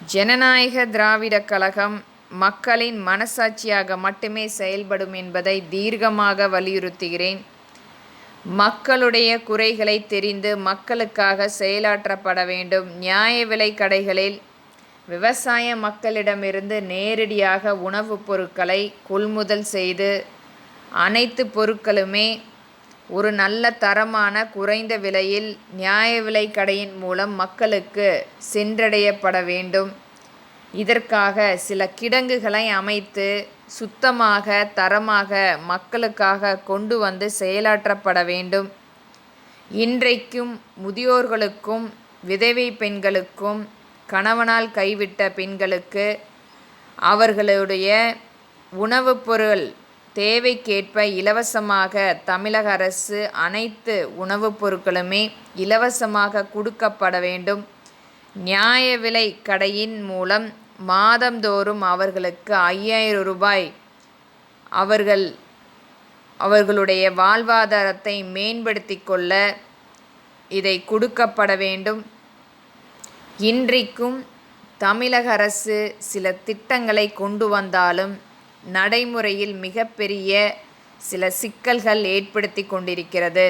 ஜனநாயக திராவிடக் கழகம் மக்களின் மனசாட்சியாக மட்டுமே செயல்படும் என்பதை தீர்க்கமாக வலியுறுத்துகிறேன். மக்களுடைய குறைகளை தெரிந்து மக்களுக்காக செயலாற்றப்பட வேண்டும். நியாய விலைக் கடைகளில் விவசாய மக்களிடமிருந்து நேரடியாக உணவுப் பொருட்களை கொள்முதல் செய்து அனைத்து பொருட்களுமே ஒரு நல்ல தரமான குறைந்த விலையில் நியாய விலைக் கடையின் மூலம் மக்களுக்கு சென்றடையப்பட வேண்டும். இதற்காக சில கிடங்குகளை அமைத்து சுத்தமாக தரமாக மக்களுக்காக கொண்டு வந்து செயலாற்றப்பட வேண்டும். இன்றைக்கும் முதியோர்களுக்கும் விதவை பெண்களுக்கும் கணவனால் கைவிட்ட பெண்களுக்கு அவர்களுடைய உணவுப் பொருள் தேவைக்கேற்ப இலவசமாக தமிழக அரசு அனைத்து உணவுப் பொருட்களுமே இலவசமாக கொடுக்கப்பட வேண்டும். நியாய விலைக் கடையின் மூலம் மாதந்தோறும் அவர்களுக்கு 5000 ரூபாய் அவர்களுடைய வாழ்வாதாரத்தை மேம்படுத்திக் கொள்ள இதை கொடுக்கப்பட வேண்டும். இன்றைக்கும் தமிழக அரசு சில திட்டங்களை கொண்டு வந்தாலும் நடைமுறையில் மிகப்பெரிய சில சிக்கல்கள் ஏற்படுத்தி கொண்டிருக்கிறது.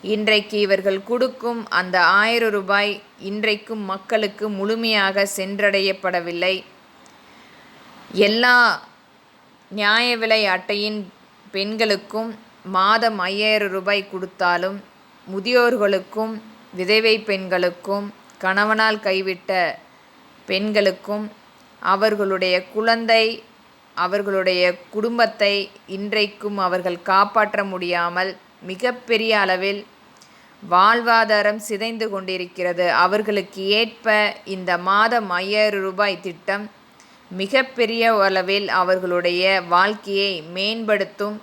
இன்றைக்கு இவர்கள் கொடுக்கும் அந்த 1000 ரூபாய் இன்றைக்கும் மக்களுக்கு முழுமையாக சென்றடையப்படவில்லை. எல்லா நியாய விலை அட்டையின் பெண்களுக்கும் மாதம் 5000 ரூபாய் கொடுத்தாலும் முதியோர்களுக்கும் விதவை பெண்களுக்கும் கணவனால் கைவிட்ட பெண்களுக்கும் அவர்களுடைய குழந்தை அவர்களுடைய குடும்பத்தை இன்றைக்கும் அவர்கள் காப்பாற்ற முடியாமல் மிகப்பெரிய அளவில் வாழ்வாதாரம் சிதைந்து கொண்டிருக்கிறது. அவர்களுக்கு ஏற்ப இந்த மாதம் 5000 ரூபாய் திட்டம் மிகப்பெரிய அளவில் அவர்களுடைய வாழ்க்கையை மேம்படுத்தும்.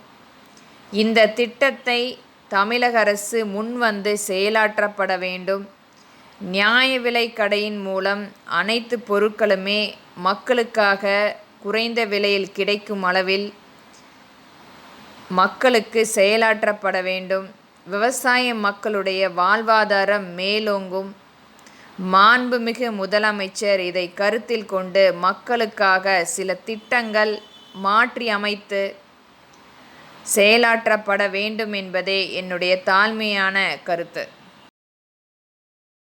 இந்த திட்டத்தை தமிழக அரசு முன்வந்து செயலாற்றப்பட வேண்டும். நியாய விலைக் கடையின் மூலம் அனைத்து பொருட்களுமே மக்களுக்காக குறைந்த விலையில் கிடைக்கும் அளவில் மக்களுக்கு செயலாற்றப்பட வேண்டும். விவசாய மக்களுடைய வாழ்வாதாரம் மேலோங்கும். மாண்புமிகு முதலமைச்சர் இதை கருத்தில் கொண்டு மக்களுக்காக சில திட்டங்கள் மாற்றி அமைத்து செயலாற்றப்பட வேண்டும் என்பதே என்னுடைய தாழ்மையான கருத்து.